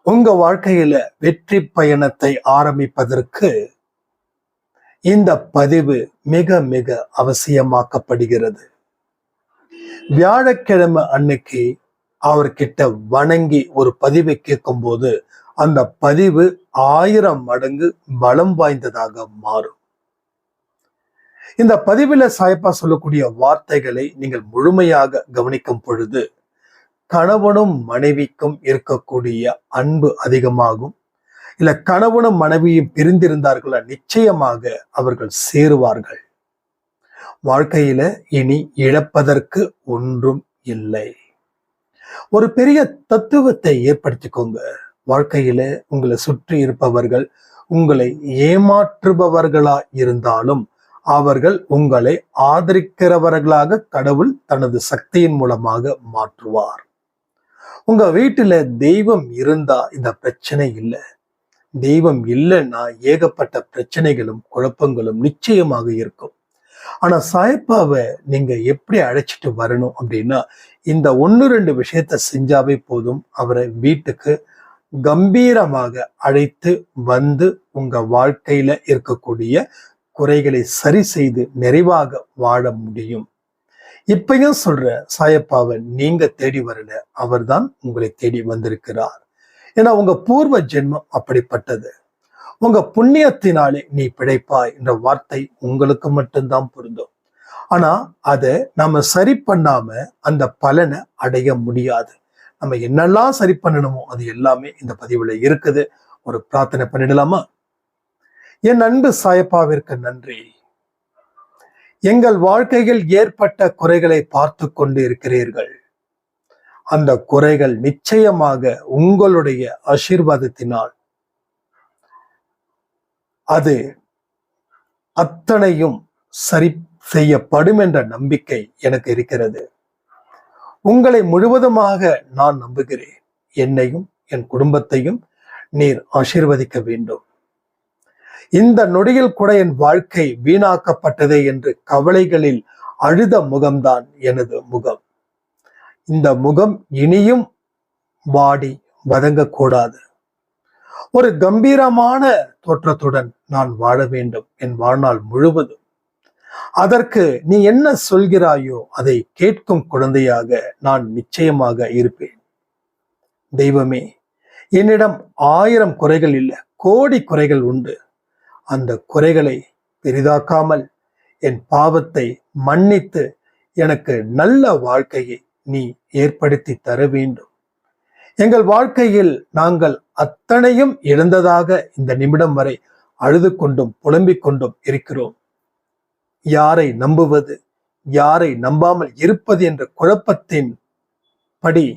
உங்க வாழ்க்கையில வெற்றி பயணத்தை ஆரம்பிப்பதற்கு இந்த பதிவு மிக மிக அவசியமாக்கப்படுகிறது. வியாழக்கிழமை அன்னைக்கு அவர்கிட்ட வணங்கி ஒரு பதிவை கேட்கும் போது அந்த பதிவு 1000 மடங்கு பலம் வாய்ந்ததாக மாறும். இந்த பதிவில் சாயப்பா சொல்லக்கூடிய வார்த்தைகளை நீங்கள் முழுமையாக கவனிக்கும் பொழுது கணவனும் மனைவிக்கும் இருக்கக்கூடிய அன்பு அதிகமாகும். இல்ல கணவனும் மனைவியும் பிரிந்திருந்தார்களா, நிச்சயமாக அவர்கள் சேருவார்கள். வாழ்க்கையில இனி இழப்பதற்கு ஒன்றும் இல்லை. ஒரு பெரிய தத்துவத்தை ஏற்படுத்திக்கோங்க. வாழ்க்கையில உங்களை சுற்றி இருப்பவர்கள் உங்களை ஏமாற்றுபவர்களா இருந்தாலும் அவர்கள் உங்களை ஆதரிக்கிறவர்களாக கடவுள் தனது சக்தியின் மூலமாக மாற்றுவார். உங்க வீட்டுல தெய்வம் இருந்தா இந்த பிரச்சனை இல்லை. தெய்வம் இல்லைன்னா ஏகப்பட்ட பிரச்சனைகளும் குழப்பங்களும் நிச்சயமாக இருக்கும். ஆனா சாயப்பாவை நீங்க எப்படி அழைச்சிட்டு வரணும் அப்படின்னா, இந்த 1-2 விஷயத்த செஞ்சாவே போதும். அவரை வீட்டுக்கு கம்பீரமாக அழைத்து வந்து உங்க வாழ்க்கையில இருக்கக்கூடிய குறைகளை சரி செய்து நிறைவாக வாழ முடியும். இப்பயும் சொல்ற, சாயப்பாவை நீங்க தேடி வரல, அவர்தான் உங்களை தேடி வந்திருக்கிறார். ஏன்னா உங்க பூர்வ ஜென்மம் அப்படிப்பட்டது. உங்க புண்ணியத்தினாலே நீ பிழைப்பாய் என்ற வார்த்தை உங்களுக்கு மட்டும்தான் பொருந்தும். ஆனா அதை நாம சரி பண்ணாம அந்த பலனை அடைய முடியாது. நம்ம என்னெல்லாம் சரி பண்ணணுமோ அது எல்லாமே இந்த பதிவுல இருக்குது. ஒரு பிரார்த்தனை பண்ணிடலாமா? என் அன்பு சாயப்பாவிற்கு நன்றி. எங்கள் வாழ்க்கையில் ஏற்பட்ட குறைகளை பார்த்து கொண்டு இருக்கிறீர்கள். அந்த குறைகள் நிச்சயமாக உங்களுடைய ஆசீர்வாதத்தினால் அது அத்தனையும் சரி செய்யப்படும் என்ற நம்பிக்கை எனக்கு இருக்கிறது. உங்களை முழுவதுமாக நான் நம்புகிறேன். என்னையும் என் குடும்பத்தையும் நீர் ஆசீர்வதிக்க வேண்டும். இந்த நொடியில் கூட என் வாழ்க்கை வீணாக்கப்பட்டதே என்று கவலைகளில் அழுத முகம்தான் எனது முகம். இந்த முகம் இனியும் வாடி வதங்கக்கூடாது. ஒரு கம்பீரமான தோற்றத்துடன் நான் வாழ வேண்டும் என் வாழ்நாள் முழுவதும். அதற்கு நீ என்ன சொல்கிறாயோ அதை கேட்கும் குழந்தையாக நான் நிச்சயமாக இருப்பேன். தெய்வமே, என்னிடம் 1000 குறைகள் இல்லை, கோடி குறைகள் உண்டு. அந்த குறைகளை பெரிதாக்காமல் என் பாவத்தை மன்னித்து எனக்கு நல்ல வாழ்க்கையை நீ ஏற்படுத்தி தர வேண்டும். எங்கள் வாழ்க்கையில் நாங்கள் அத்தனையும் இழந்ததாக இந்த நிமிடம் வரை அழுது கொண்டும் புலம்பிக் கொண்டும் இருக்கிறோம். யாரை நம்புவது, யாரை நம்பாமல் இருப்பது என்ற குழப்பத்தின் படி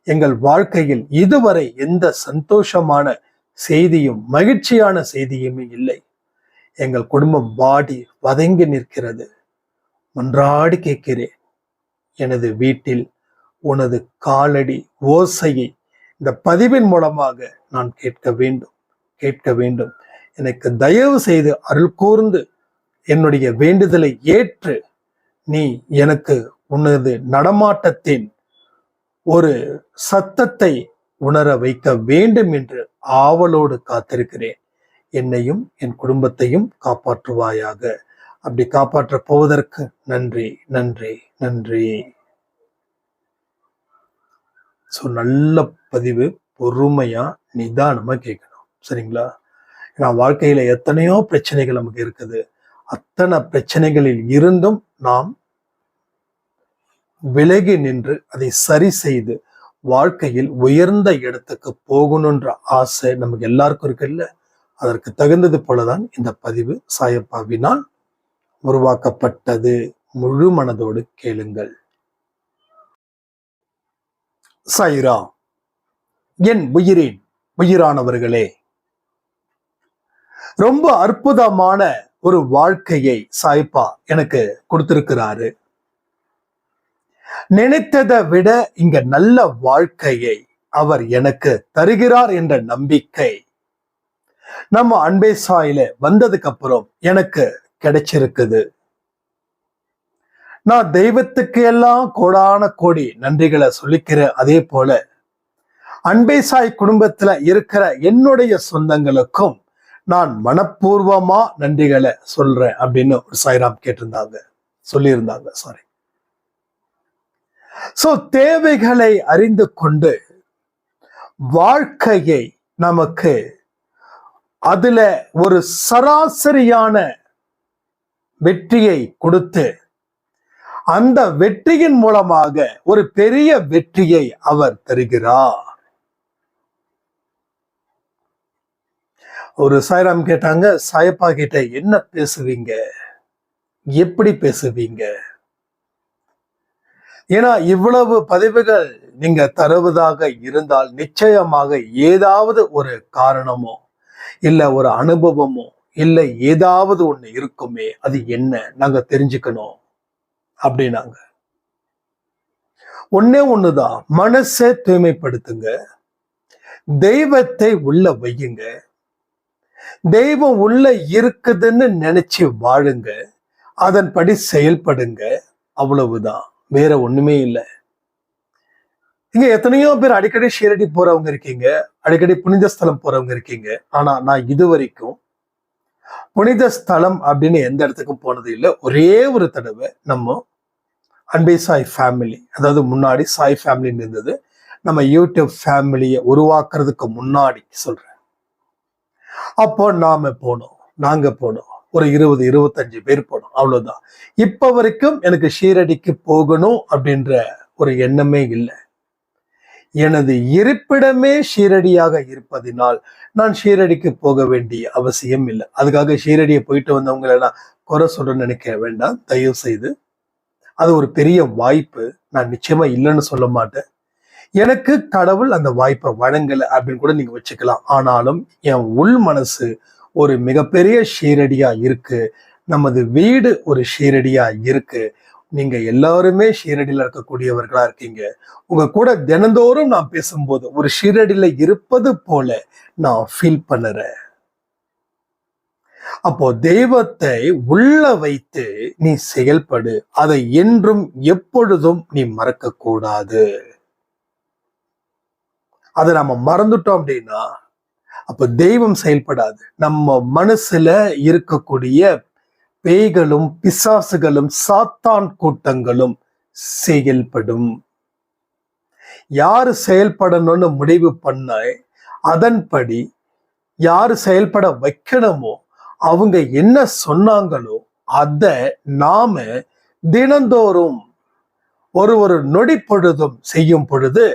எங்கள் வாழ்க்கையில் இதுவரை எந்த சந்தோஷமான செய்தியும் மகிழ்ச்சியான செய்தியுமே இல்லை. எங்கள் குடும்பம் வாடி வதங்கி நிற்கிறது. மன்றாடி கேட்கிறேன், எனது வீட்டில் உனது காலடி ஓசையை இந்த பதிவின் மூலமாக நான் கேட்க வேண்டும். எனக்கு தயவு செய்து அருள் கூர்ந்து என்னுடைய வேண்டுதலை ஏற்று நீ எனக்கு உனது நடமாட்டத்தின் ஒரு சத்தத்தை உணர வைக்க வேண்டும் என்று ஆவலோடு காத்திருக்கிறேன். என்னையும் என் குடும்பத்தையும் காப்பாற்றுவாயாக. அப்படி காப்பாற்ற போவதற்கு நன்றி நன்றி நன்றி. நல்ல பதிவு, பொறுமையா நிதானமா கேட்கணும், சரிங்களா? ஏன்னா வாழ்க்கையில எத்தனையோ பிரச்சனைகள் நமக்கு இருக்குது. அத்தனை பிரச்சனைகளில் இருந்தும் நாம் விலகி நின்று அதை சரி செய்து வாழ்க்கையில் உயர்ந்த இடத்துக்கு போகணுன்ற ஆசை நமக்கு எல்லாருக்கும் இருக்குல்ல. அதற்கு தகுந்தது போலதான் இந்த பதிவு சாயப்பாவினால் உருவாக்கப்பட்டது. முழு மனதோடு கேளுங்கள். சாயிரா, என் உயிரின் உயிரானவர்களே, ரொம்ப அற்புதமான ஒரு வாழ்க்கையை சாயப்பா எனக்கு கொடுத்திருக்கிறாரு. நினைத்ததை விட இங்க நல்ல வாழ்க்கையை அவர் எனக்கு தருகிறார் என்ற நம்பிக்கை நம்ம அன்பே சாயில வந்ததுக்கு அப்புறம் எனக்கு கிடைச்சிருக்குது. நான் தெய்வத்துக்கு எல்லாம் கோடான கோடி நன்றிகளை சொல்லிக்கிற. அதே போல அன்பே சாய் குடும்பத்துல இருக்கிற என்னுடைய சொந்தங்களுக்கும் நான் மனப்பூர்வமா நன்றிகளை சொல்றேன் அப்படின்னு ஒரு சாய்ராம் சொல்லியிருந்தாங்க. சாரி. சோ தேவைகளை அறிந்து கொண்டு வாழ்க்கையை நமக்கு அதுல ஒரு சராசரியான வெற்றியை கொடுத்து அந்த வெற்றியின் மூலமாக ஒரு பெரிய வெற்றியை அவர் தருகிறார். ஒரு சாய்ராம் கேட்டாங்க, சாயப்பா கிட்ட என்ன பேசுவீங்க, எப்படி பேசுவீங்க? ஏன்னா இவ்வளவு பதிவுகள் நீங்க தருவதாக இருந்தால் நிச்சயமாக ஏதாவது ஒரு காரணமோ இல்ல ஒரு அனுபவமோ இல்ல ஏதாவது ஒண்ணு இருக்குமே, அது என்ன நாங்க தெரிஞ்சுக்கணும் அப்படின்னாங்க. ஒன்னே ஒண்ணுதான், மனசை தூய்மைப்படுத்துங்க, தெய்வத்தை உள்ள வையுங்க, தெய்வம் உள்ள இருக்குதுன்னு நினைச்சு வாழுங்க, அதன்படி செயல்படுங்க, அவ்வளவுதான், வேற ஒண்ணுமே இல்லை. இங்க எத்தனையோ பேர் அடிக்கடி ஷீரடி போறவங்க இருக்கீங்க, அடிக்கடி புனித ஸ்தலம் போறவங்க இருக்கீங்க. ஆனா நான் இதுவரைக்கும் புனித ஸ்தலம் அப்படின்னு எந்த இடத்துக்கும் போனது இல்லை. ஒரே ஒரு தடவை நம்ம அன்பே சாய் ஃபேமிலி, அதாவது முன்னாடி சாய் ஃபேமிலின்னு இருந்தது, நம்ம யூடியூப் ஃபேமிலியை உருவாக்குறதுக்கு முன்னாடி சொல்றேன். அப்போ நாங்க போனோம் ஒரு 20-25 பேர் போனோம், அவ்வளவுதான். இப்ப வரைக்கும் எனக்கு ஷீரடிக்கு போகணும் அப்படின்ற ஒரு எண்ணமே இல்லை. எனது இருப்பிடமே ஷீரடியாக இருப்பதினால் நான் ஷீரடிக்கு போக வேண்டிய அவசியம் இல்லை. அதுக்காக ஷீரடியை போயிட்டு வந்தவங்க எல்லாம் குறை சொல்ல நினைக்க வேண்டாம், தயவு செய்து. அது ஒரு பெரிய வாய்ப்பு, நான் நிச்சயமா இல்லைன்னு சொல்ல மாட்டேன். எனக்கு கடவுள் அந்த வாய்ப்பை வழங்கலை அப்படின்னு கூட நீங்க வச்சுக்கலாம். ஆனாலும் என் உள் மனசு ஒரு மிகப்பெரிய ஷீரடியா இருக்கு, நமது வீடு ஒரு ஷீரடியா இருக்கு. நீங்க எல்லாருமே ஷீரடியில இருக்கக்கூடியவர்களா இருக்கீங்க. உங்க கூட தினந்தோறும் நான் பேசும்போது ஒரு ஷீரடியில இருப்பது போல நான் ஃபீல் பண்ணுறேன். அப்போ தெய்வத்தை உள்ள வைத்து நீ செயல்படு, அதை என்றும் எப்பொழுதும் நீ மறக்க கூடாது. அதை நம்ம மறந்துட்டோம் அப்படின்னா அப்ப தெய்வம் செயல்படாது. நம்ம மனசுல இருக்கக்கூடிய பேய்களும் பிசாசுகளும் சாத்தான் கூட்டங்களும் செயல்படும். யாரு செயல்படணும்னு முடிவு பண்ண அதன்படி யாரு செயல்பட வைக்கணுமோ அவங்க என்ன சொன்னாங்களோ அத நாம தினந்தோறும் ஒரு நொடி பொழுதும் செய்யும் பொழுது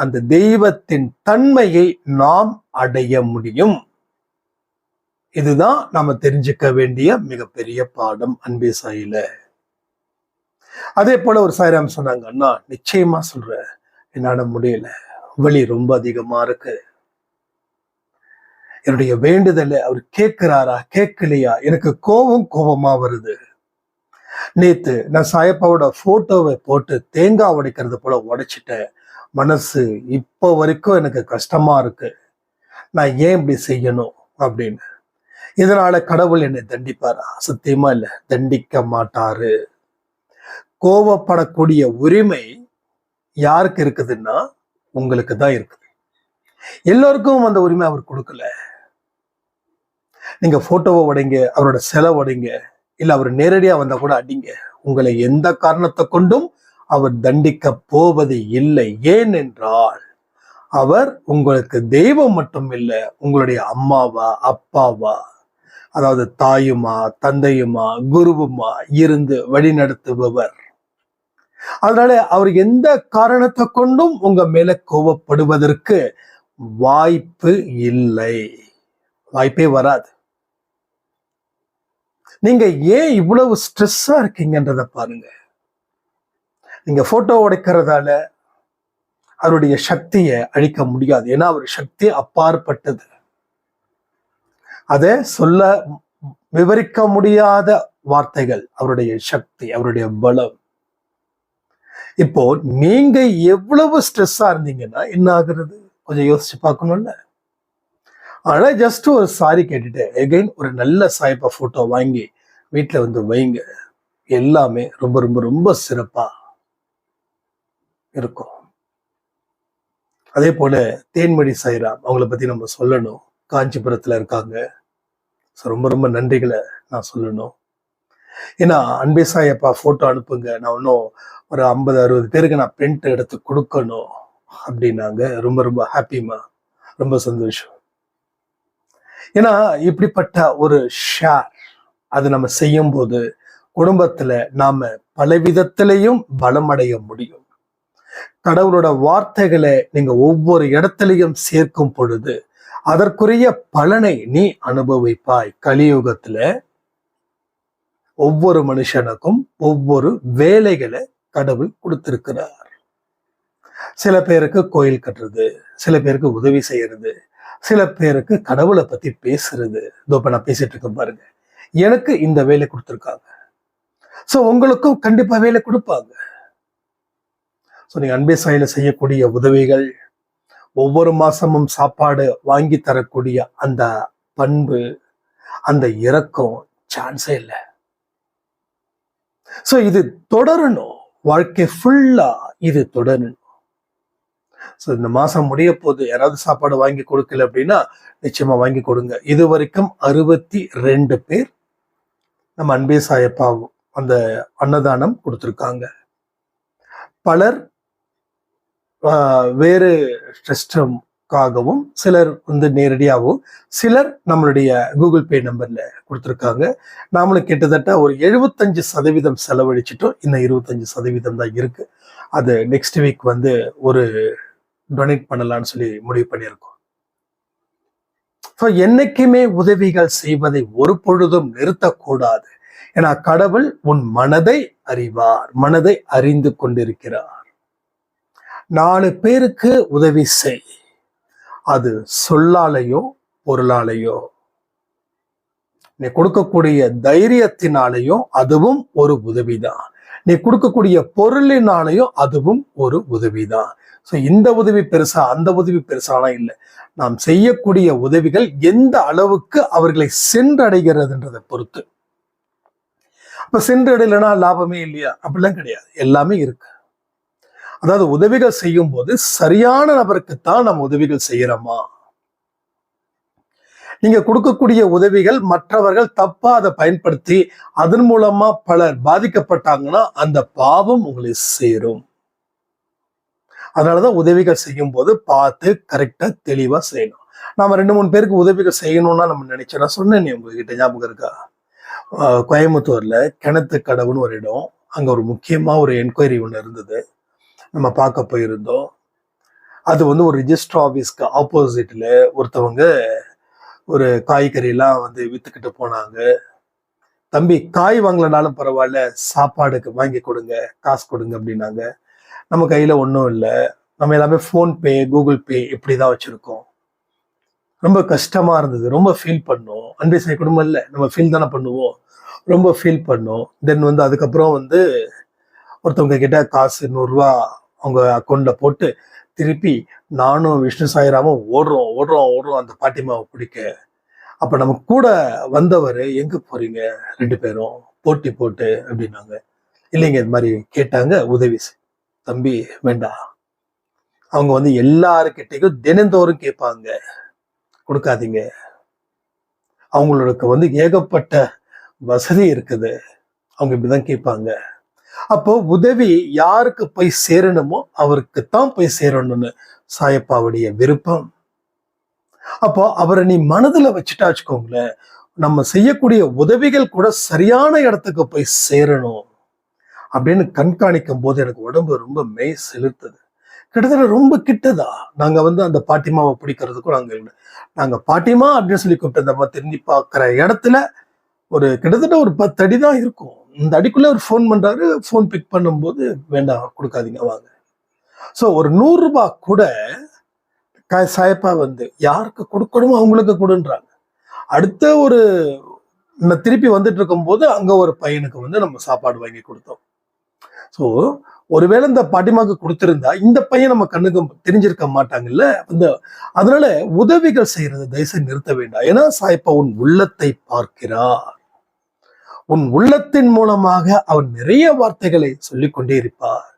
அந்த தெய்வத்தின் தன்மையை நாம் அடைய முடியும். இதுதான் நாம தெரிஞ்சுக்க வேண்டிய மிகப்பெரிய பாடம் அன்பே சாயில. அதே போல ஒரு சாய்ராம் சொன்னாங்க, அண்ணா நிச்சயமா சொல்றேன், என்னால முடியல, வலி ரொம்ப அதிகமா இருக்கு, என்னுடைய வேண்டுதலை அவர் கேட்கிறாரா கேட்கலையா, எனக்கு கோபமா வருது. நேத்து நான் சாயப்பாவோட போட்டோவை போட்டு தேங்காய் உடைக்கிறது போல உடைச்சிட்டேன், மனசு இப்போ வரைக்கும் எனக்கு கஷ்டமா இருக்கு, நான் ஏன் இப்படி செய்யணும் அப்படின்னு. இதனால கடவுள் என்னை தண்டிப்பாரா? சத்தியமா இல்லை, தண்டிக்க மாட்டாரு. கோபப்படக்கூடிய உரிமை யாருக்கு இருக்குதுன்னா உங்களுக்கு தான் இருக்குது. எல்லோருக்கும் அந்த உரிமை அவர் கொடுக்கல. நீங்க போட்டோவை உடைங்க, அவரோட செலவு உடைங்க, இல்ல அவர் நேரடியா வந்தா கூட அடிங்க, உங்களை எந்த காரணத்தை கொண்டும் அவர் தண்டிக்க போவது இல்லை. ஏனென்றால் அவர் உங்களுக்கு தெய்வம் மட்டும் இல்லை, உங்களுடைய அம்மாவா அப்பாவா, அதாவது தாயுமா தந்தையுமா குருவுமா இருந்து வழி நடத்துபவர். அதனால அவர் எந்த காரணத்தை கொண்டும் உங்க மேல கோபப்படுவதற்கு வாய்ப்பு இல்லை, வாய்ப்பே வராது. நீங்க ஏன் இவ்வளவு ஸ்ட்ரெஸ்ஸா இருக்கீங்கன்றத பாருங்க. நீங்க போட்டோ உடைக்கிறதால அவருடைய சக்தியை அழிக்க முடியாது. ஏன்னா அவர் சக்தி அப்பாற்பட்டது, அதை சொல்ல விவரிக்க முடியாத வார்த்தைகள் அவருடைய சக்தி, அவருடைய பலம். இப்போ நீங்க எவ்வளவு ஸ்ட்ரெஸ்ஸா இருந்தீங்கன்னா என்ன ஆகுறது கொஞ்சம் யோசிச்சு பார்க்கணும்ல. ஆனா ஜஸ்ட் ஒரு சாரி கேட்டுட்டு எகைன் ஒரு நல்ல சாய்ப்பா போட்டோ வாங்கி வீட்டுல வந்து வைங்க, எல்லாமே ரொம்ப ரொம்ப ரொம்ப சிறப்பா இருக்கும். அதே போல தேன்மொழி சாய்ராம் அவங்கள பத்தி நம்ம சொல்லணும். காஞ்சிபுரத்துல இருக்காங்க. ரொம்ப ரொம்ப நன்றிகளை நான் சொல்லணும். ஏன்னா அன்பே சாயப்பா போட்டோ அனுப்புங்க, நான் இன்னும் ஒரு 50-60 பேருக்கு நான் பிரிண்ட் எடுத்து கொடுக்கணும் அப்படின்னாங்க. ரொம்ப ரொம்ப ஹாப்பிமா, ரொம்ப சந்தோஷம். ஏன்னா இப்படிப்பட்ட ஒரு ஷேர் அது நம்ம செய்யும் போது குடும்பத்துல நாம பல விதத்திலையும் பலமடைய முடியும். கடவுளோட வார்த்தைகளை நீங்க ஒவ்வொரு இடத்துலையும் சேர்க்கும் பொழுது அதற்குரிய பலனை நீ அனுபவிப்பாய். கலியுகத்துல ஒவ்வொரு மனுஷனுக்கும் ஒவ்வொரு வேலைகளை கடவுள் கொடுத்திருக்கிறார். சில பேருக்கு கோயில் கட்டுறது, சில பேருக்கு உதவி செய்யறது, சில பேருக்கு கடவுளை பத்தி பேசுறது. இதோ இப்ப நான் பேசிட்டு இருக்கேன் பாருங்க, எனக்கு இந்த வேலை கொடுத்துருக்காங்க. சோ உங்களுக்கும் கண்டிப்பா வேலை கொடுப்பாங்க. சோ நீங்க அன்பே சாயில செய்யக்கூடிய உதவிகள், ஒவ்வொரு மாசமும் சாப்பாடு வாங்கி தரக்கூடிய அந்த பண்பு, அந்த இரக்கம் சான்ஸே இல்லை. சோ இது தொடரணும், வாழ்க்கை ஃபுல்லா இது தொடரணும். ஸோ இந்த மாசம் முடிய போது யாராவது சாப்பாடு வாங்கி கொடுக்கல அப்படின்னா நிச்சயமா வாங்கி கொடுங்க. இது வரைக்கும் 62 பேர் நம்ம அன்பே சாயப்பா அந்த அன்னதானம் கொடுத்துருக்காங்க. பலர் வேறு ட்ரஸ்டுக்காகவும், சிலர் நேரடியாகவும், சிலர் நம்மளுடைய கூகுள் பே நம்பர்ல கொடுத்துருக்காங்க. நாமளும் கிட்டத்தட்ட ஒரு 75% செலவழிச்சிட்டோம். இன்னும் 25% தான் இருக்கு. அது நெக்ஸ்ட் வீக் ஒரு டொனேட் பண்ணலாம்னு சொல்லி முடிவு பண்ணியிருக்கோம். என்னைக்குமே உதவிகள் செய்வதை ஒரு பொழுதும் நிறுத்தக்கூடாது. ஏன்னா கடவுள் உன் மனதை அறிவார், மனதை அறிந்து கொண்டிருக்கிறார். 4 பேருக்கு உதவி செய். அது சொல்லாலேயோ பொருளாலேயோ, நீ கொடுக்கக்கூடிய தைரியத்தினாலேயோ அதுவும் ஒரு உதவிதான். நீ கொடுக்கக்கூடிய பொருளினாலேயோ அதுவும் ஒரு உதவிதான். ஸோ இந்த உதவி பெருசா அந்த உதவி பெருசாலாம் இல்லை. நாம் செய்யக்கூடிய உதவிகள் எந்த அளவுக்கு அவர்களை சென்றடைகிறதுன்றதை பொறுத்து. அப்ப சென்றடையலைன்னா லாபமே இல்லையா? அப்படிலாம் கிடையாது, எல்லாமே இருக்கு. அதாவது உதவிகள் செய்யும் போது சரியான நபருக்குத்தான் நம்ம உதவிகள் செய்யறோமா? நீங்க கொடுக்கக்கூடிய உதவிகள் மற்றவர்கள் தப்பா அதை பயன்படுத்தி அதன் மூலமா பலர் பாதிக்கப்பட்டாங்கன்னா அந்த பாவம் உங்களை சேரும். அதனாலதான் உதவிகள் செய்யும் போது பார்த்து கரெக்டா தெளிவா செய்யணும். நாம 2-3 பேருக்கு உதவிகள் செய்யணும்னா நம்ம நினைச்சோம். நான் சொன்னேன், உங்ககிட்ட ஞாபகம் இருக்கா? கோயம்புத்தூர்ல கிணத்து கடவுன்னு ஒரு இடம், அங்க ஒரு முக்கியமா ஒரு என்கொயரி ஒண்ணு இருந்தது. நம்ம பார்க்க போயிருந்தோம். அது ஒரு ரிஜிஸ்டர் ஆபீஸ்க்கு ஆப்போசிட்ல ஒருத்தவங்க ஒரு காய்கறி எல்லாம் வித்துக்கிட்டு போனாங்க. தம்பி, காய் வாங்கலனாலும் பரவாயில்ல, சாப்பாடுக்கு வாங்கி கொடுங்க, காசு கொடுங்க அப்படின்னாங்க. நம்ம கையில ஒன்றும் இல்லை, நம்ம எல்லாமே ஃபோன்பே கூகுள் பே இப்படிதான் வச்சிருக்கோம். ரொம்ப கஷ்டமா இருந்தது, ரொம்ப ஃபீல் பண்ணோம். அன்பே சாய் குடும்பம் இல்லை, நம்ம ஃபீல் தானே பண்ணுவோம். ரொம்ப ஃபீல் பண்ணோம். தென் அதுக்கப்புறம் ஒருத்தவங்க கிட்ட காசு 100 ரூபா அவங்க அக்கௌண்ட்ல போட்டு திருப்பி நானும் விஷ்ணு சாய்ராமும் ஓடுறோம் அந்த பாட்டிமாவை பிடிக்க. அப்ப நம்ம கூட வந்தவர், எங்க போறீங்க 2 பேரும் போட்டி போட்டு அப்படின்னாங்க. இல்லைங்க, இது மாதிரி கேட்டாங்க, உதவி தம்பி வேண்டாம். அவங்க எல்லாருக்கிட்டையும் தினந்தோறும் கேட்பாங்க, கொடுக்காதீங்க. அவங்களுக்கு ஏகப்பட்ட வசதி இருக்குது, அவங்க இப்படிதான் கேட்பாங்க. அப்போ உதவி யாருக்கு போய் சேரணுமோ அவருக்குத்தான் போய் சேரணும்னு சாயப்பாவுடைய விருப்பம். அப்போ அவரை நீ மனதுல வச்சுட்டா வச்சுக்கோங்களேன், நம்ம செய்யக்கூடிய உதவிகள் கூட சரியான இடத்துக்கு போய் சேரணும் அப்படின்னு கண்காணிக்கும் போது எனக்கு உடம்பு ரொம்ப மெய் செலுத்துது. கிட்டத்தட்ட ரொம்ப கிட்டதா நாங்க அந்த பாட்டிமாவை பிடிக்கிறதுக்கும் நாங்க பாட்டிமா அப்படின்னு சொல்லி கூப்பிட்டு நம்ம திரும்பி பார்க்குற இடத்துல ஒரு கிட்டத்தட்ட ஒரு 10 அடி தான் இருக்கும். இந்த அடிக்குள்ள ஒரு ஃபோன் பண்றாரு. ஃபோன் பிக் பண்ணும்போது, வேண்டாம் கொடுக்காதீங்க வாங்க. ஸோ ஒரு 100 ரூபாய் கூட சாயப்பா யாருக்கு கொடுக்கணுமோ அவங்களுக்கு கொடுன்றாங்க. அடுத்த ஒரு திருப்பி வந்துட்டு இருக்கும் போது அங்க ஒரு பையனுக்கு நம்ம சாப்பாடு வாங்கி கொடுத்தோம். ஸோ ஒருவேளை இந்த பாட்டிமாக்கு கொடுத்திருந்தா இந்த பையன் நம்ம கண்ணுக்கு தெரிஞ்சிருக்க மாட்டாங்கல்ல. அதனால உதவிகள் செய்யறதை தயவுசெய்து நிறுத்த வேண்டாம். ஏன்னா சாயப்பா உன் உள்ளத்தை பார்க்கிறார். உன் உள்ளத்தின் மூலமாக அவர் நிறைய வார்த்தைகளை சொல்லிக் கொண்டே இருப்பார்.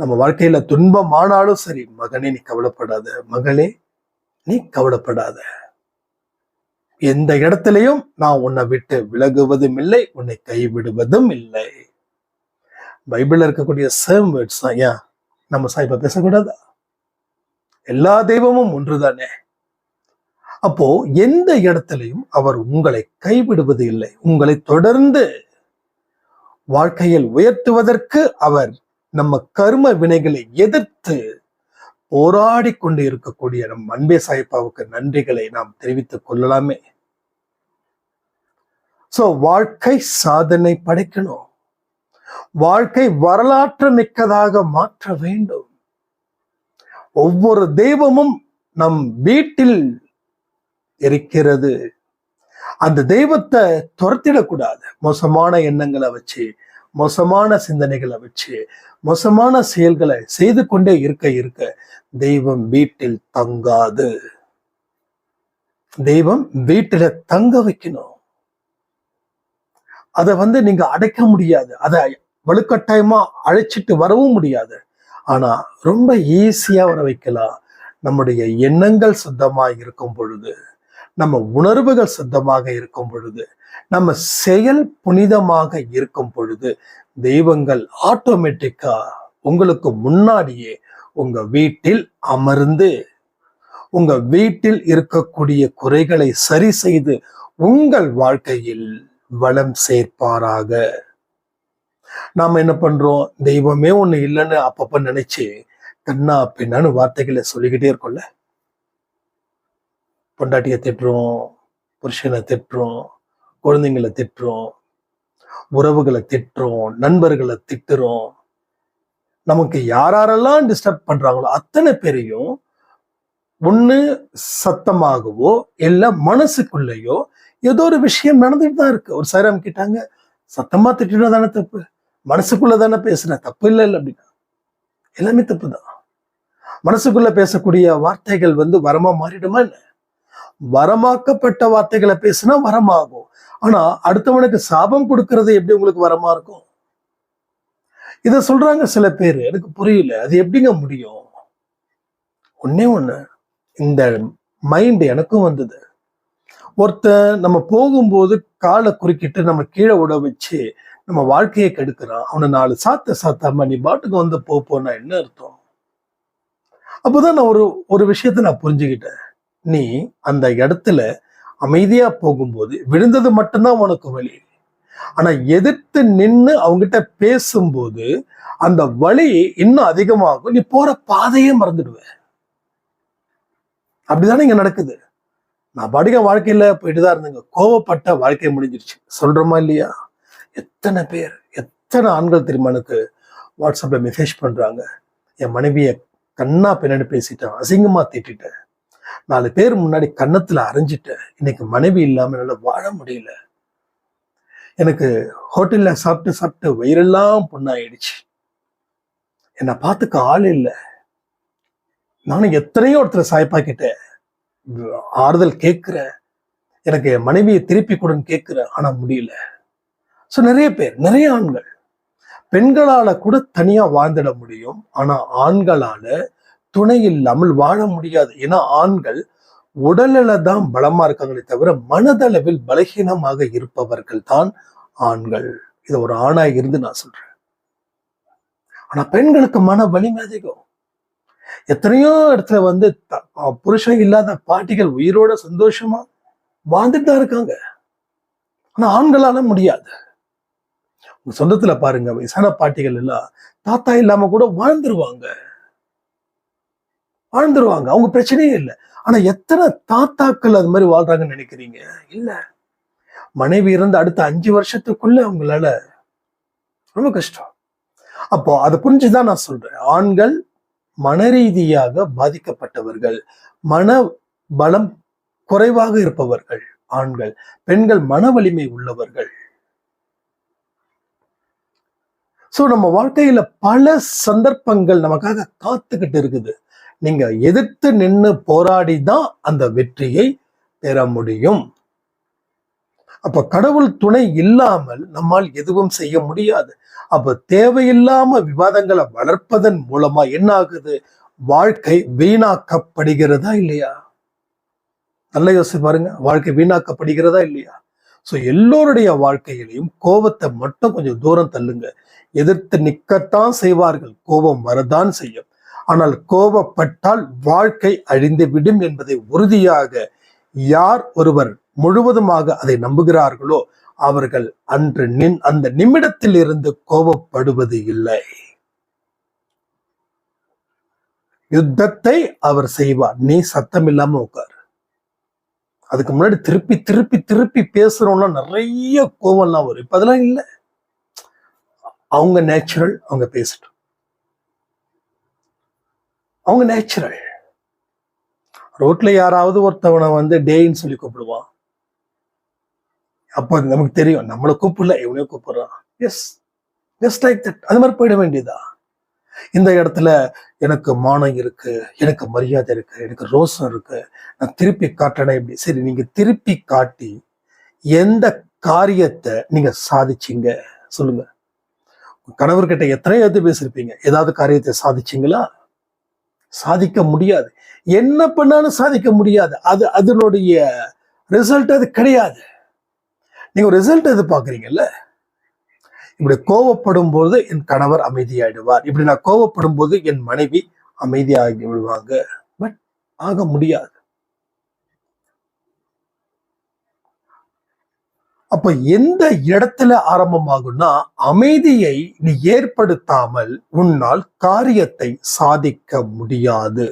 நம்ம வாழ்க்கையில துன்பமானாலும் சரி, மகனே நீ கவலைப்படாத, மகளே நீ கவலைப்படாத, எந்த இடத்திலையும் நான் உன்னை விட்டு விலகுவதும் இல்லை, உன்னை கைவிடுவதும் இல்லை. பைபிள்ல இருக்கக்கூடிய சேம் வேர்ட்ஸ் தான். ஏன் நம்ம சாய்பா பேசக்கூடாதா? எல்லா தெய்வமும் ஒன்றுதானே. அப்போ எந்த இடத்திலையும் அவர் உங்களை கைவிடுவது இல்லை. உங்களை தொடர்ந்து வாழ்க்கையில் உயர்த்துவதற்கு அவர் நம்ம கர்ம வினைகளை எதிர்த்து போராடி கொண்டு இருக்கக்கூடிய நம் அன்பே சாய்பாவுக்கு நன்றிகளை நாம் தெரிவித்துக் கொள்ளலாமே. சோ வாழ்க்கை சாதனை படைக்கணும், வாழ்க்கை வரலாற்று மிக்கதாக மாற்ற வேண்டும். ஒவ்வொரு தெய்வமும் நம் வீட்டில் இருக்கிறது. அந்த தெய்வத்தை துரத்திடக்கூடாது. மோசமான எண்ணங்களை வச்சு, மோசமான சிந்தனைகளை வச்சு, மோசமான செயல்களை செய்து கொண்டே இருக்க தெய்வம் வீட்டில் தங்காது. தெய்வம் வீட்டில தங்க வைக்கணும். அதை நீங்க அடைக்க முடியாது, அதை வலுக்கட்டாயமா அழைச்சிட்டு வரவும் முடியாது. ஆனா ரொம்ப ஈஸியா வர வைக்கலாம். நம்முடைய எண்ணங்கள் சுத்தமாக இருக்கும் பொழுது, நம்ம உணர்வுகள் சுத்தமாக இருக்கும் பொழுது, நம்ம செயல் புனிதமாக இருக்கும் பொழுது, தெய்வங்கள் ஆட்டோமேட்டிக்கா உங்களுக்கு முன்னாடியே உங்க வீட்டில் அமர்ந்து உங்க வீட்டில் இருக்கக்கூடிய குறைகளை சரி செய்து உங்கள் வாழ்க்கையில் வளம் சேர்ப்பாராக. நாம என்ன பண்றோம்? தெய்வமே ஒண்ணு இல்லைன்னு அப்பப்ப நினைச்சு கண்ணா பின்னான்னு வார்த்தைகளை சொல்லிக்கிட்டே இருக்கோம்ல. பொண்டாட்டியை திட்டுறோம், புருஷனை திட்டுறோம், குழந்தைங்களை திட்டுறோம், உறவுகளை திட்டுறோம், நண்பர்களை திட்டுறோம். நமக்கு யாரெல்லாம் டிஸ்டர்ப் பண்றாங்களோ அத்தனை பேரையும் ஒண்ணு சத்தமாகவோ இல்ல மனசுக்குள்ளேயோ ஏதோ ஒரு விஷயம் நடந்துட்டு தான் இருக்கு. ஒரு சாரம் கேட்டாங்க, சத்தமா திட்டினா தானே தப்பு, மனசுக்குள்ள தானே பேசுன தப்பு இல்லை அப்படின்னா எல்லாமே தப்பு தான். மனசுக்குள்ள பேசக்கூடிய வார்த்தைகள் வரமா மாறிடுமா என்ன? வரமாக்கப்பட்ட வார்த்தைகளை பேசினா வரமாகும். ஆனா அடுத்தவனுக்கு சாபம் கொடுக்கறது எப்படி உங்களுக்கு வரமா இருக்கும்? இத சொல்றாங்க சில பேர், எனக்கு புரியல, அது எப்படிங்க முடியும்? ஒன்னே ஒண்ணு, இந்த மைண்ட் எனக்கும் வந்தது. ஒருத்தன் நம்ம போகும்போது காலை குறுக்கிட்டு நம்ம கீழே விட வச்சு நம்ம வாழ்க்கையை கெடுக்கிறான். அவனை 4 சாத்தாம நீ பாட்டுக்கு போனா என்ன அர்த்தம்? அப்போதான் நான் ஒரு விஷயத்த நான் புரிஞ்சுக்கிட்டேன். நீ அந்த இடத்துல அமைதியா போகும்போது விழுந்தது மட்டும்தான் உனக்கு வலி. ஆனா எதிர்த்து நின்று அவங்ககிட்ட பேசும்போது அந்த வலி இன்னும் அதிகமாகும். நீ போற பாதையே மறந்துடுவ. அப்படிதானே இங்க நடக்குது. நான் பாடிக்க வாழ்க்கையில போயிட்டுதான் இருந்தேங்க. கோவப்பட்ட வாழ்க்கை முடிஞ்சிருச்சு. சொல்றோமா இல்லையா? எத்தனை பேர், எத்தனை ஆண்கள் தெரியுமா எனக்கு வாட்ஸ்அப்ல மெசேஜ் பண்றாங்க, என் மனைவிய கண்ணா பின்னாடி பேசிட்டேன், அசிங்கமா திட்டேன், 4 பேர் முன்னாடி கன்னத்துல அரைஞ்சிட்டேன், இன்னைக்கு மனைவி இல்லாம என்னால வாழ முடியல, எனக்கு ஹோட்டல்ல சாப்பிட்டு வயிறெல்லாம் புண்ணாயிடுச்சு, என்னை பார்த்துக்க ஆள் இல்லை, நானும் எத்தனையோ ஒருத்தர் சாய்ப்பாக்கிட்டேன், ஆறுதல் கேட்கிறேன், எனக்கு என் மனைவியை திருப்பி கொடுன்னு கேட்கிறேன், ஆனா முடியல. ஸோ நிறைய பேர், நிறைய ஆண்கள், பெண்களால கூட தனியா வாழ்ந்துட முடியும், ஆனா ஆண்களால துணை இல்லாமல் வாழ முடியாது. ஏன்னா ஆண்கள் உடல்ல தான் பலமா இருக்காங்களே தவிர மனதளவில் பலகீனமாக இருப்பவர்கள் தான் ஆண்கள். இது ஒரு ஆணா இருந்து நான் சொல்றேன். ஆனா பெண்களுக்கு மன வலிமை அதிகம். எத்தனையோ இடத்துல புருஷன் இல்லாத பாட்டிகள் உயிரோட சந்தோஷமா வாழ்ந்துட்டு தான் இருக்காங்க. ஆனா ஆண்களால முடியாது. உங்க சொந்தத்துல பாருங்க, வயசான பாட்டிகள் எல்லாம் தாத்தா இல்லாம கூட வாழ்ந்துருவாங்க. அவங்க பிரச்சனையே இல்லை. ஆனா எத்தனை தாத்தாக்கள் அது மாதிரி வாழ்றாங்கன்னு நினைக்கிறீங்க? இல்ல, மனைவி இருந்து அடுத்த 5 வருஷத்துக்குள்ள அவங்களால ரொம்ப கஷ்டம். அப்போ அதை புரிஞ்சுதான் நான் சொல்றேன், ஆண்கள் மனரீதியாக பாதிக்கப்பட்டவர்கள், மன பலம் குறைவாக இருப்பவர்கள் ஆண்கள், பெண்கள் மன வலிமை உள்ளவர்கள். சோ நம்ம வாழ்க்கையில பல சந்தர்ப்பங்கள் நமக்காக காத்துக்கிட்டு இருக்குது. நீங்க எதிர்த்து நின்று போராடிதான் அந்த வெற்றியை பெற முடியும். அப்ப கடவுள் துணை இல்லாமல் நம்மால் எதுவும் செய்ய முடியாது. அப்ப தேவையில்லாம விவாதங்களை வளர்ப்பதன் மூலமா என்ன ஆகுது? வாழ்க்கை வீணாக்கப்படுகிறதா இல்லையா? நல்ல யோசிச்சு பாருங்க, வாழ்க்கை வீணாக்கப்படுகிறதா இல்லையா? சோ எல்லோருடைய வாழ்க்கையிலையும் கோபத்தை மட்டும் கொஞ்சம் தூரம் தள்ளுங்க. எதிர்த்து நிற்கத்தான் செய்வார்கள், கோபம் வரதான் செய்யும். ஆனால் கோபப்பட்டால் வாழ்க்கை அழிந்து விடும் என்பதை உறுதியாக யார் ஒருவர் முழுவதுமாக அதை நம்புகிறார்களோ அவர்கள் அன்று அந்த நிமிடத்தில் இருந்து கோபப்படுவது இல்லை. யுத்தத்தை அவர் செய்வார், நீ சத்தம் இல்லாம உட்காரு. அதுக்கு முன்னாடி திருப்பி திருப்பி திருப்பி பேசுறோம்னா நிறைய கோபம்லாம் வரும். இப்ப அதெல்லாம் இல்லை. அவங்க நேச்சுரல், அவங்க பேசட்டும், அவங்க நேச்சுரல். ரோட்ல யாராவது ஒருத்தவனை டேன்னு சொல்லி கூப்பிடுவான். அப்போ நமக்கு தெரியும், நம்மளை கூப்பிடல, இவனையும் கூப்பிடுறான். Yes, just like that. அது மாதிரி போயிட வேண்டியதா? இந்த இடத்துல எனக்கு மானம் இருக்கு, எனக்கு மரியாதை இருக்கு, எனக்கு ரோசம் இருக்கு, நான் திருப்பி காட்டணும். எப்படி? சரி, நீங்க திருப்பி காட்டி எந்த காரியத்தை நீங்க சாதிச்சீங்க சொல்லுங்க. கணவர்கிட்ட எத்தனை பேசிருப்பீங்க, ஏதாவது காரியத்தை சாதிச்சீங்களா? சாதிக்க முடியாது. என்ன பண்ணாலும் சாதிக்க முடியாது. அதனுடைய ரிசல்ட் அது கிடையாது. நீங்க ரிசல்ட் எதிர்பார்க்குறீங்கல்ல. இப்படி கோவப்படும் போது என் கணவர் அமைதியாயிடுவார், இப்படி நான் கோவப்படும் போது என் மனைவி அமைதியாகி விடுவாங்க. பட் ஆக முடியாது. அப்ப எந்த இடத்துல ஆரம்பமாகும்னா, அமைதியை நீ ஏற்படுத்தாமல் உன்னால் காரியத்தை சாதிக்க முடியாது.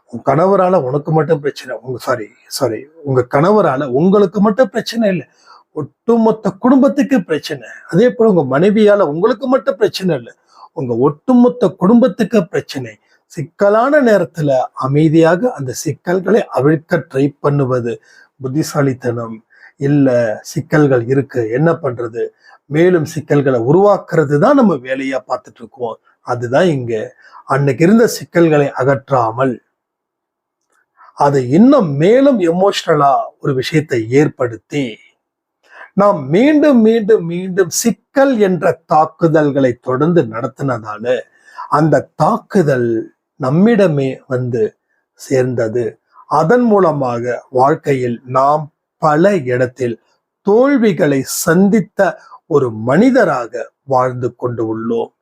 உங்க கணவரால உனக்கு மட்டும் பிரச்சனை, உங்க கணவரால உங்களுக்கு மட்டும் பிரச்சனை இல்லை, ஒட்டுமொத்த குடும்பத்துக்கு பிரச்சனை. அதே போல உங்க மனைவியால உங்களுக்கு மட்டும் பிரச்சனை இல்லை, உங்க ஒட்டுமொத்த குடும்பத்துக்கு பிரச்சனை. சிக்கலான நேரத்துல அமைதியாக அந்த சிக்கல்களை அவிழ்க்க ட்ரை பண்ணுவது புத்திசாலித்தனம் இல்ல. சிக்கல்கள் இருக்கு, என்ன பண்றது, மேலும் சிக்கல்களை உருவாக்குறது தான் நம்ம வேலையா பார்த்துட்டு இருக்கோம். அதுதான் இங்க. அன்னைக்கு இருந்த சிக்கல்களை அகற்றாமல் அதை இன்னும் மேலும் எமோஷனலா ஒரு விஷயத்தை ஏற்படுத்தி நாம் மீண்டும் மீண்டும் மீண்டும் சிக்கல் என்ற தாக்குதல்களை தொடர்ந்து நடத்தினதால அந்த தாக்குதல் நம்மிடமே சேர்ந்தது. அதன் மூலமாக வாழ்க்கையில் நாம் பல இடத்தில் தோல்விகளை சந்தித்த ஒரு மனிதராக வாழ்ந்து கொண்டு உள்ளோம்.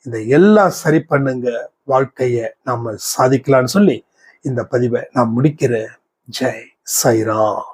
இந்த எல்லாம் சரி பண்ணுங்க, வாழ்க்கைய நாம சாதிக்கலாம்னு சொல்லி இந்த பதிவை நான் முடிக்கிறேன். ஜெய் சாய்ராம்.